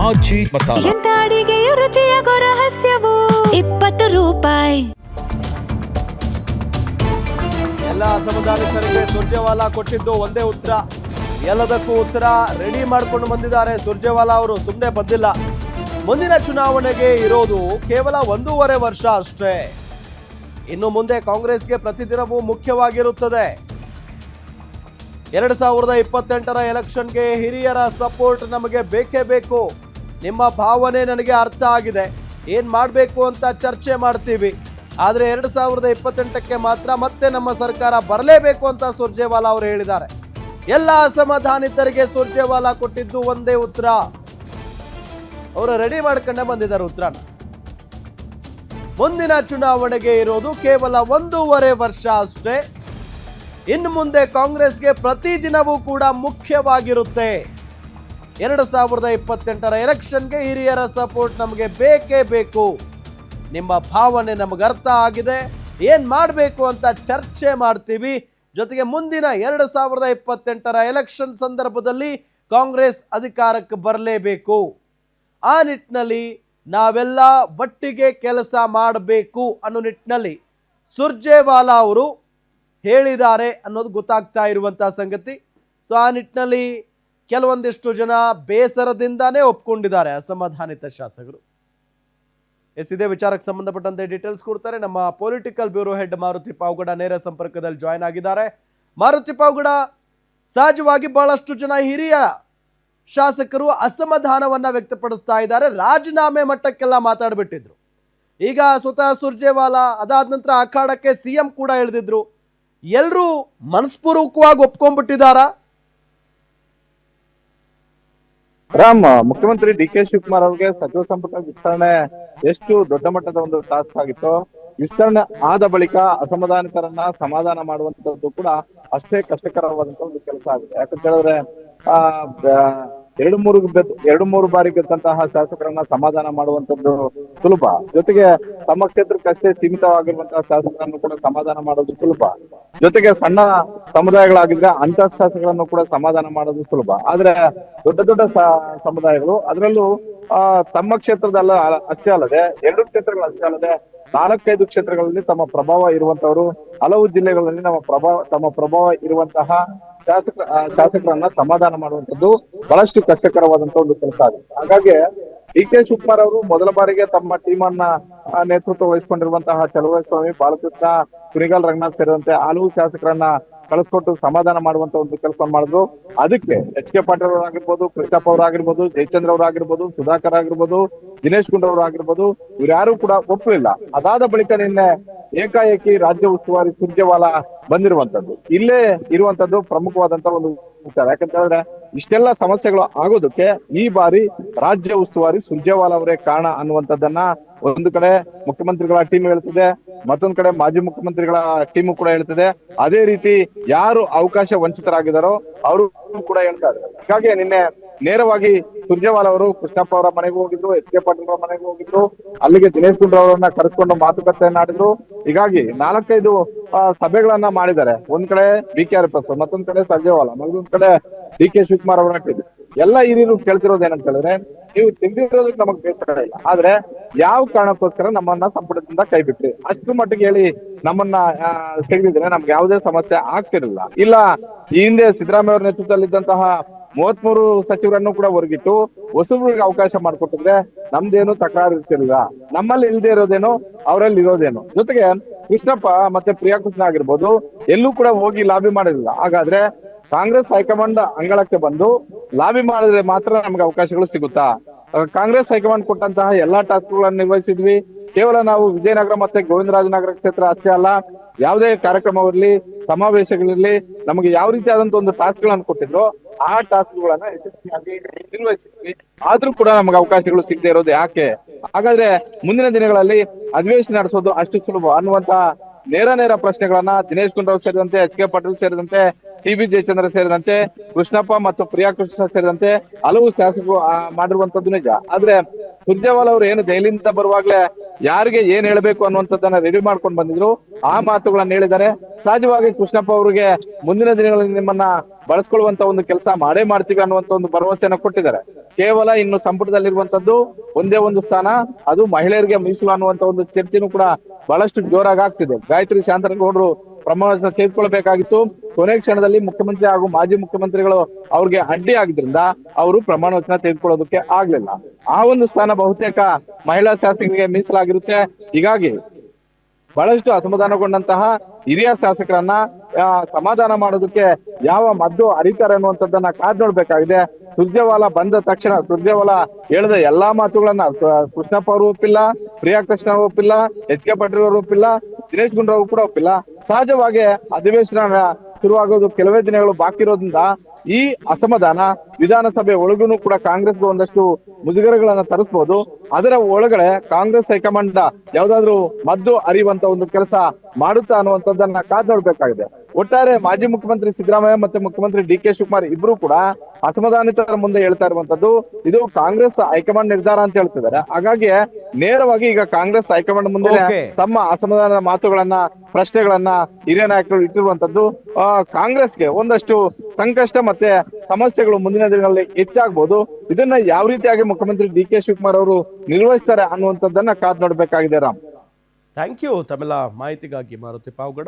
ಆಜಿ ಮಸಾಲ. ಎಂತ ಅಡಿಗೆಯ ರುಚಿಯಾಗೋ ರಹಸ್ಯವು 20 ರೂಪಾಯಿ. ಎಲ್ಲ ಅಸಮಾಧಾನಿತರಿಗೆ ಸುರ್ಜೇವಾಲಾ ಕೊಟ್ಟಿದ್ದು ಒಂದೇ ಉತ್ತರ. ಎಲ್ಲದಕ್ಕೂ ಉತ್ತರ ರೆಡಿ ಮಾಡ್ಕೊಂಡು ಬಂದಿದ್ದಾರೆ ಸುರ್ಜೇವಾಲಾ ಅವರು. ಸುಮ್ಮನೆ ಬಂದಿಲ್ಲ. ಮುಂದಿನ ಚುನಾವಣೆಗೆ ಇರೋದು ಕೇವಲ 1.5 ವರ್ಷ ಅಷ್ಟೇ. ಇನ್ನು ಮುಂದೆ ಕಾಂಗ್ರೆಸ್ಗೆ ಪ್ರತಿದಿನವೂ ಮುಖ್ಯವಾಗಿರುತ್ತದೆ. 2028ರ ಎಲೆಕ್ಷನ್ಗೆ ಹಿರಿಯರ ಸಪೋರ್ಟ್ ನಮಗೆ ಬೇಕೇ ಬೇಕು. ನಿಮ್ಮ ಭಾವನೆ ನನಗೆ ಅರ್ಥ ಆಗಿದೆ. ಏನ್ ಮಾಡಬೇಕು ಅಂತ ಚರ್ಚೆ ಮಾಡ್ತೀವಿ. ಆದರೆ 2028ಕ್ಕೆ ಮಾತ್ರ ಮತ್ತೆ ನಮ್ಮ ಸರ್ಕಾರ ಬರಲೇಬೇಕು ಅಂತ ಸುರ್ಜೇವಾಲಾ ಅವರು ಹೇಳಿದ್ದಾರೆ. ಎಲ್ಲ ಅಸಮಾಧಾನಿತರಿಗೆ ಸುರ್ಜೇವಾಲಾ ಕೊಟ್ಟಿದ್ದು ಒಂದೇ ಉತ್ತರ. ಅವರು ರೆಡಿ ಮಾಡ್ಕೊಂಡೇ ಬಂದಿದ್ದಾರೆ ಉತ್ತರನ. ಮುಂದಿನ ಚುನಾವಣೆಗೆ ಇರೋದು ಕೇವಲ 1.5 ವರ್ಷ ಅಷ್ಟೇ. ಇನ್ನು ಮುಂದೆ ಕಾಂಗ್ರೆಸ್ಗೆ ಪ್ರತಿದಿನವೂ ಕೂಡ ಮುಖ್ಯವಾಗಿರುತ್ತೆ. 2028ರ ಎಲೆಕ್ಷನ್ಗೆ ಹಿರಿಯರ ಸಪೋರ್ಟ್ ನಮಗೆ ಬೇಕೇ ಬೇಕು. ನಿಮ್ಮ ಭಾವನೆ ನಮಗೆ ಅರ್ಥ ಆಗಿದೆ. ಏನ್ ಮಾಡಬೇಕು ಅಂತ ಚರ್ಚೆ ಮಾಡ್ತೀವಿ. ಜೊತೆಗೆ ಮುಂದಿನ 2028ರ ಎಲೆಕ್ಷನ್ ಸಂದರ್ಭದಲ್ಲಿ ಕಾಂಗ್ರೆಸ್ ಅಧಿಕಾರಕ್ಕೆ ಬರಲೇಬೇಕು. ಆ ನಿಟ್ಟಿನಲ್ಲಿ ನಾವೆಲ್ಲ ಒಟ್ಟಿಗೆ ಕೆಲಸ ಮಾಡಬೇಕು ಅನ್ನೋ ನಿಟ್ಟಿನಲ್ಲಿ ಸುರ್ಜೇವಾಲಾ ಅವರು ಹೇಳಿದ್ದಾರೆ ಅನ್ನೋದು ಗೊತ್ತಾಗ್ತಾ ಇರುವಂತಹ ಸಂಗತಿ. ಸೊ ಆ ನಿಟ್ಟಿನಲ್ಲಿ ಕೆಲವೊಂದಿಷ್ಟು ಜನ ಬೇಸರದಿಂದಾನೇ ಒಪ್ಕೊಂಡಿದ್ದಾರೆ ಅಸಮಾಧಾನಿತ ಶಾಸಕರು. ಇದೇ ವಿಚಾರಕ್ಕೆ ಸಂಬಂಧಪಟ್ಟಂತೆ ಡೀಟೇಲ್ಸ್ ಕೊಡ್ತಾರೆ ನಮ್ಮ political bureau head Maruti Pavagada ನೇರ ಸಂಪರ್ಕದಲ್ಲಿ ಜಾಯ್ನ್ ಆಗಿದ್ದಾರೆ. ಮಾರುತಿ ಪಾವಗಡ, ಸಹಜವಾಗಿ ಬಹಳಷ್ಟು ಜನ ಹಿರಿಯ ಶಾಸಕರು ಅಸಮಾಧಾನವನ್ನ ವ್ಯಕ್ತಪಡಿಸ್ತಾ ಇದ್ದಾರೆ. ರಾಜೀನಾಮೆ ಮಟ್ಟಕ್ಕೆಲ್ಲ ಮಾತಾಡ್ಬಿಟ್ಟಿದ್ರು. ಈಗ ಸ್ವತಃ ಸುರ್ಜೇವಾಲಾ, ಅದಾದ ನಂತರ ಅಖಾಡಕ್ಕೆ ಸಿಎಂ ಕೂಡ ಇಳಿದಿದ್ರು. ಎಲ್ಲರೂ ಮನಸ್ಪೂರ್ವಕವಾಗಿ ಒಪ್ಕೊಂಡ್ಬಿಟ್ಟಿದಾರಾ? ಮುಖ್ಯಮಂತ್ರಿ ಡಿ.ಕೆ. ಶಿವಕುಮಾರ್ ಅವರಿಗೆ ಸಚಿವ ಸಂಪುಟ ವಿಸ್ತರಣೆ ಎಷ್ಟು ದೊಡ್ಡ ಮಟ್ಟದ ಒಂದು ಟಾಸ್ಕ್ ಆಗಿತ್ತು. ವಿಸ್ತರಣೆ ಆದ ಬಳಿಕ ಅಸಮಾಧಾನಿತರನ್ನ ಸಮಾಧಾನ ಮಾಡುವಂತದ್ದು ಕೂಡ ಅಷ್ಟೇ ಕಷ್ಟಕರವಾದಂತ ಒಂದು ಕೆಲಸ ಆಗಿದೆ. ಯಾಕಂತ ಹೇಳಿದ್ರೆ ಎರಡು ಮೂರು ಬಾರಿ ಗೆದ್ದಂತಹ ಶಾಸಕರನ್ನ ಸಮಾಧಾನ ಮಾಡುವಂತದ್ದು ಸುಲಭ. ಜೊತೆಗೆ ತಮ್ಮ ಕ್ಷೇತ್ರಕ್ಕಷ್ಟೇ ಸೀಮಿತವಾಗಿರುವಂತಹ ಶಾಸಕರನ್ನು ಕೂಡ ಸಮಾಧಾನ ಮಾಡೋದು ಸುಲಭ. ಜೊತೆಗೆ ಸಣ್ಣ ಸಮುದಾಯಗಳಾಗಿದ್ರೆ ಅಂತ ಶಾಸಕರನ್ನು ಕೂಡ ಸಮಾಧಾನ ಮಾಡೋದು ಸುಲಭ. ಆದ್ರೆ ದೊಡ್ಡ ದೊಡ್ಡ ಸಮುದಾಯಗಳು, ಅದರಲ್ಲೂ ತಮ್ಮ ಕ್ಷೇತ್ರದಲ್ಲ ಅಷ್ಟೇ ಅಲ್ಲದೆ 2 ಕ್ಷೇತ್ರಗಳು ಅಷ್ಟೇ ಅಲ್ಲದೆ 4-5 ಕ್ಷೇತ್ರಗಳಲ್ಲಿ ತಮ್ಮ ಪ್ರಭಾವ ಇರುವಂತವರು, ಹಲವು ಜಿಲ್ಲೆಗಳಲ್ಲಿ ತಮ್ಮ ಪ್ರಭಾವ ಇರುವಂತಹ ಶಾಸಕರನ್ನ ಸಮಾಧಾನ ಮಾಡುವಂತದ್ದು ಬಹಳಷ್ಟು ಕಷ್ಟಕರವಾದಂತಹ ಒಂದು ಕೆಲಸ ಆಗುತ್ತೆ. ಹಾಗಾಗಿ ಡಿ.ಕೆ. ಶಿವಕುಮಾರ್ ಅವರು ಮೊದಲ ಬಾರಿಗೆ ತಮ್ಮ ಟೀಮ್ ಅನ್ನ ನೇತೃತ್ವ ವಹಿಸಿಕೊಂಡಿರುವಂತಹ ಚಲುವಸ್ವಾಮಿ, ಬಾಲಕೃಷ್ಣ, ಕುಣಿಗಲ್ ರಂಗನಾಥ್ ಸೇರಿದಂತೆ ಹಲವು ಶಾಸಕರನ್ನ ಕಳಿಸ್ಕೊಟ್ಟು ಸಮಾಧಾನ ಮಾಡುವಂತ ಒಂದು ಕೆಲಸ ಮಾಡಿದ್ರು. ಅದಕ್ಕೆ ಎಚ್.ಕೆ. ಪಾಟೀಲ್ ಅವರಾಗಿರ್ಬೋದು, ಕೃಷ್ಣಪ್ಪ ಅವರಾಗಿರ್ಬೋದು, ಜಯಚಂದ್ರ ಅವರಾಗಿರ್ಬೋದು, ಸುಧಾಕರ್ ಆಗಿರ್ಬೋದು, ದಿನೇಶ್ ಗುಂಡೂರಾವ್ ಆಗಿರ್ಬೋದು, ಇವ್ರ್ಯಾರು ಕೂಡ ಒಪ್ಪಲಿಲ್ಲ. ಅದಾದ ಬಳಿಕ ನಿನ್ನೆ ಏಕಾಏಕಿ ರಾಜ್ಯ ಉಸ್ತುವಾರಿ ಸುರ್ಜೇವಾಲಾ ಬಂದಿರುವಂತದ್ದು, ಇಲ್ಲೇ ಇರುವಂತದ್ದು ಪ್ರಮುಖವಾದಂತ ಒಂದು ವಿಚಾರ. ಯಾಕಂತ ಹೇಳಿದ್ರೆ ಇಷ್ಟೆಲ್ಲ ಸಮಸ್ಯೆಗಳು ಆಗೋದಕ್ಕೆ ಈ ಬಾರಿ ರಾಜ್ಯ ಉಸ್ತುವಾರಿ ಸುರ್ಜೇವಾಲಾ ಅವರೇ ಕಾರಣ ಅನ್ನುವಂಥದ್ದನ್ನ ಒಂದು ಕಡೆ ಮುಖ್ಯಮಂತ್ರಿಗಳ ಟೀಮ್ ಹೇಳ್ತಿದೆ, ಮತ್ತೊಂದು ಕಡೆ ಮಾಜಿ ಮುಖ್ಯಮಂತ್ರಿಗಳ ಟೀಮು ಕೂಡ ಹೇಳ್ತಿದೆ. ಅದೇ ರೀತಿ ಯಾರು ಅವಕಾಶ ವಂಚಿತರಾಗಿದ್ದಾರೋ ಅವರು ಕೂಡ ಹೇಳ್ತಾರೆ. ಹೀಗಾಗಿ ನಿನ್ನೆ ನೇರವಾಗಿ ಸುರ್ಜೇವಾಲಾ ಅವರು ಕೃಷ್ಣಪ್ಪ ಅವರ ಮನೆಗೂ ಹೋಗಿದ್ರು, ಎಚ್.ಕೆ. ಪಾಟೀಲ್ ಅವರ ಮನೆಗೂ ಹೋಗಿದ್ರು. ಅಲ್ಲಿಗೆ ದಿನೇಶ್ ಗುಂಡೂರಾವ್ ಅವರನ್ನ ಕರೆಸ್ಕೊಂಡು ಮಾತುಕತೆಯನ್ನಾಡಿದ್ರು. ಹೀಗಾಗಿ 4-5 ಸಭೆಗಳನ್ನ ಮಾಡಿದ್ದಾರೆ. ಒಂದ್ ಕಡೆ ಡಿ.ಕೆ. ಪ್ರಸಾದ್, ಮತ್ತೊಂದ್ ಕಡೆ ಸುರ್ಜೇವಾಲಾ, ಮತ್ತೊಂದ್ ಕಡೆ ಡಿ.ಕೆ. ಶಿವಕುಮಾರ್ ಅವರನ್ನ ಕೇಳಿದ್ರು. ಎಲ್ಲ ಹಿರಿಯರು ಕೇಳ್ತಿರೋದು ಏನಂತ ಹೇಳಿದ್ರೆ, ನೀವು ತೆಗೆದಿರೋದಕ್ಕೆ ನಮಗ್ ಬೇಸರ ಇಲ್ಲ, ಆದ್ರೆ ಯಾವ ಕಾರಣಕ್ಕೋಸ್ಕರ ನಮ್ಮನ್ನ ಸಂಪುಟದಿಂದ ಕೈ ಬಿಟ್ರಿ, ಅಷ್ಟು ಮಟ್ಟಿಗೆ ಹೇಳಿ ನಮ್ಮನ್ನ ತೆಗೆದಿದ್ರೆ ನಮ್ಗೆ ಯಾವುದೇ ಸಮಸ್ಯೆ ಆಗ್ತಿರಲಿಲ್ಲ. ಇಲ್ಲ, ಈ ಹಿಂದೆ ಸಿದ್ದರಾಮಯ್ಯ ಅವರ ನೇತೃತ್ವದಲ್ಲಿದ್ದಂತಹ 33 ಸಚಿವರನ್ನು ಕೂಡ ಹೊರಗಿಟ್ಟು ಹೊಸಬರಿಗೆ ಅವಕಾಶ ಮಾಡಿಕೊಟ್ಟಿದ್ರೆ ನಮ್ದೇನು ತಕರಾರು ಇರ್ತಿರ್ಲಿಲ್ಲ. ನಮ್ಮಲ್ಲಿ ಇಲ್ಲದೆ ಇರೋದೇನು, ಅವರಲ್ಲಿ ಇರೋದೇನು. ಜೊತೆಗೆ ಕೃಷ್ಣಪ್ಪ ಮತ್ತೆ ಪ್ರಿಯಾಕೃಷ್ಣ ಆಗಿರ್ಬೋದು, ಎಲ್ಲೂ ಕೂಡ ಹೋಗಿ ಲಾಬಿ ಮಾಡಿರಲಿಲ್ಲ. ಹಾಗಾದ್ರೆ ಕಾಂಗ್ರೆಸ್ ಹೈಕಮಾಂಡ್ ಅಂಗಳಕ್ಕೆ ಬಂದು ಲಾಬಿ ಮಾಡಿದ್ರೆ ಮಾತ್ರ ನಮ್ಗೆ ಅವಕಾಶಗಳು ಸಿಗುತ್ತಾ? ಕಾಂಗ್ರೆಸ್ ಹೈಕಮಾಂಡ್ ಕೊಟ್ಟಂತಹ ಎಲ್ಲಾ ಟಾಸ್ಕ್ಗಳನ್ನು ನಿರ್ವಹಿಸಿದ್ವಿ. ಕೇವಲ ನಾವು ವಿಜಯನಗರ ಮತ್ತೆ ಗೋವಿಂದರಾಜನಗರ ಕ್ಷೇತ್ರ ಅಷ್ಟೇ ಅಲ್ಲ, ಯಾವುದೇ ಕಾರ್ಯಕ್ರಮವಿರಲಿ, ಸಮಾವೇಶಗಳಿರ್ಲಿ, ನಮಗೆ ಯಾವ ರೀತಿಯಾದಂತ ಒಂದು ಟಾಸ್ಕ್ ಗಳನ್ನು ಕೊಟ್ಟಿದ್ರು ಆ ಟಾಸ್ಕ್ ಗಳನ್ನ ಯಶಸ್ವಿಯಾಗಿ ನಿರ್ವಹಿಸಿದ್ವಿ. ಆದ್ರೂ ಕೂಡ ನಮಗೆ ಅವಕಾಶಗಳು ಸಿಗದೆ ಇರೋದು ಯಾಕೆ? ಹಾಗಾದ್ರೆ ಮುಂದಿನ ದಿನಗಳಲ್ಲಿ ಅಧಿವೇಶನ ನಡೆಸೋದು ಅಷ್ಟು ಸುಲಭ ಅನ್ನುವಂತ ನೇರ ಪ್ರಶ್ನೆಗಳನ್ನ ದಿನೇಶ್ ಗುಂಡೂರಾವ್ ಸೇರಿದಂತೆ, ಎಚ್.ಕೆ. ಪಾಟೀಲ್ ಸೇರಿದಂತೆ, ಟಿ.ಬಿ. ಜಯಚಂದ್ರ ಸೇರಿದಂತೆ, ಕೃಷ್ಣಪ್ಪ ಮತ್ತು ಪ್ರಿಯಾಕೃಷ್ಣ ಸೇರಿದಂತೆ ಹಲವು ಶಾಸಕರು ಮಾಡಿರುವಂತದ್ದು ನಿಜ. ಆದ್ರೆ ಸುರ್ಜೇವಾಲಾ ಅವರು ಏನು ಜೈಲಿಂದ ಬರುವಾಗ್ಲೇ ಯಾರಿಗೆ ಏನ್ ಹೇಳ್ಬೇಕು ಅನ್ನುವಂಥದ್ದನ್ನ ರೆಡಿ ಮಾಡ್ಕೊಂಡು ಬಂದಿದ್ರು, ಆ ಮಾತುಗಳನ್ನ ಹೇಳಿದ್ದಾರೆ. ಸಹಜವಾಗಿ ಕೃಷ್ಣಪ್ಪ ಅವರಿಗೆ ಮುಂದಿನ ದಿನಗಳಲ್ಲಿ ನಿಮ್ಮನ್ನ ಬಳಸ್ಕೊಳ್ಳುವಂತ ಒಂದು ಕೆಲಸ ಮಾಡೇ ಮಾಡ್ತೀವಿ ಅನ್ನುವಂತ ಒಂದು ಭರವಸೆಯನ್ನ ಕೊಟ್ಟಿದ್ದಾರೆ. ಕೇವಲ ಇನ್ನು ಸಂಪುಟದಲ್ಲಿರುವಂತದ್ದು ಒಂದೇ ಒಂದು ಸ್ಥಾನ, ಅದು ಮಹಿಳೆಯರಿಗೆ ಮೀಸಲು ಅನ್ನುವಂತ ಒಂದು ಚರ್ಚೆನೂ ಕೂಡ ಬಹಳಷ್ಟು ಜೋರಾಗಿ ಆಗ್ತಿದೆ. ಗಾಯತ್ರಿ ಶಾಂತನಗೌಡರು ಪ್ರಮಾಣ ವಚನ ತೆಗೆದುಕೊಳ್ಬೇಕಾಗಿತ್ತು. ಕೊನೆ ಕ್ಷಣದಲ್ಲಿ ಮುಖ್ಯಮಂತ್ರಿ ಹಾಗೂ ಮಾಜಿ ಮುಖ್ಯಮಂತ್ರಿಗಳು ಅವ್ರಿಗೆ ಅಡ್ಡಿ ಆಗಿದ್ರಿಂದ ಅವರು ಪ್ರಮಾಣ ವಚನ ತೆಗೆದುಕೊಳ್ಳೋದಕ್ಕೆ ಆಗ್ಲಿಲ್ಲ. ಆ ಒಂದು ಸ್ಥಾನ ಬಹುತೇಕ ಮಹಿಳಾ ಶಾಸಕರಿಗೆ ಮೀಸಲಾಗಿರುತ್ತೆ. ಹೀಗಾಗಿ ಬಹಳಷ್ಟು ಅಸಮಾಧಾನಗೊಂಡಂತಹ ಹಿರಿಯ ಶಾಸಕರನ್ನ ಸಮಾಧಾನ ಮಾಡೋದಕ್ಕೆ ಯಾವ ಮದ್ದು ಅರಿತಾರೆ ಅನ್ನುವಂಥದ್ದನ್ನ ಕಾದ್ ನೋಡ್ಬೇಕಾಗಿದೆ. ಸುರ್ಜೇವಾಲಾ ಬಂದ ತಕ್ಷಣ ಸುರ್ಜೇವಾಲಾ ಹೇಳಿದ ಎಲ್ಲಾ ಮಾತುಗಳನ್ನ ಕೃಷ್ಣಪ್ಪ ಅವರು ಒಪ್ಪಿಲ್ಲ, ಪ್ರಿಯಾ ಕೃಷ್ಣ ಅವರು ಒಪ್ಪಿಲ್ಲ, ಎಚ್ ಕೆ ಪಾಟೀಲ್ ಅವರು ಒಪ್ಪಿಲ್ಲ, ದಿನೇಶ್ ಗುಂಡೂರಾವ್ ಕೂಡ ಒಪ್ಪಿಲ್ಲ. ಸಹಜವಾಗಿ ಅಧಿವೇಶನ ಶುರುವಾಗೋದು ಕೆಲವೇ ದಿನಗಳು ಬಾಕಿ ಇರೋದ್ರಿಂದ ಈ ಅಸಮಾಧಾನ ವಿಧಾನಸಭೆ ಒಳಗೂ ಕೂಡ ಕಾಂಗ್ರೆಸ್ಗೆ ಒಂದಷ್ಟು ಮುಜುಗರಗಳನ್ನ ತರಿಸಬಹುದು. ಅದರ ಒಳಗಡೆ ಕಾಂಗ್ರೆಸ್ ಹೈಕಮಾಂಡ್ ಯಾವ್ದಾದ್ರು ಮದ್ದು ಅರಿಯುವಂತ ಒಂದು ಕೆಲಸ ಮಾಡುತ್ತಾ ಅನ್ನುವಂಥದ್ದನ್ನ ಕಾದ್ ನೋಡ್ಬೇಕಾಗಿದೆ. ಒಟ್ಟಾರೆ ಮಾಜಿ ಮುಖ್ಯಮಂತ್ರಿ ಸಿದ್ದರಾಮಯ್ಯ ಮತ್ತೆ ಮುಖ್ಯಮಂತ್ರಿ ಡಿ ಕೆ ಶಿವಕುಮಾರ್ ಇಬ್ರು ಕೂಡ ಅಸಮಾಧಾನಿತರ ಮುಂದೆ ಹೇಳ್ತಾ ಇರುವಂತದ್ದು ಇದು ಕಾಂಗ್ರೆಸ್ ಹೈಕಮಾಂಡ್ ನಿರ್ಧಾರ ಅಂತ ಹೇಳ್ತಿದ್ದಾರೆ. ಹಾಗಾಗಿ ನೇರವಾಗಿ ಈಗ ಕಾಂಗ್ರೆಸ್ ಹೈಕಮಾಂಡ್ ಮುಂದೆ ತಮ್ಮ ಅಸಮಾಧಾನದ ಮಾತುಗಳನ್ನ, ಪ್ರಶ್ನೆಗಳನ್ನ ಹಿರಿಯ ನಾಯಕರು ಇಟ್ಟಿರುವಂತದ್ದು ಕಾಂಗ್ರೆಸ್ಗೆ ಒಂದಷ್ಟು ಸಂಕಷ್ಟ ಮತ್ತೆ ಸಮಸ್ಯೆಗಳು ಮುಂದಿನ ದಿನಗಳಲ್ಲಿ ಹೆಚ್ಚಾಗಬಹುದು. ಇದನ್ನ ಯಾವ ರೀತಿಯಾಗಿ ಮುಖ್ಯಮಂತ್ರಿ ಡಿ ಕೆ ಶಿವಕುಮಾರ್ ಅವರು ನಿರ್ವಹಿಸ್ತಾರೆ ಅನ್ನುವಂಥದ್ದನ್ನ ಕಾದ್ ನೋಡ್ಬೇಕಾಗಿದೆ. ರಾಮ್, ಥ್ಯಾಂಕ್ ಯು ತಮ್ಮೆಲ್ಲ ಮಾಹಿತಿಗಾಗಿ ಮಾರುತಿ ಪಾವಗಡ.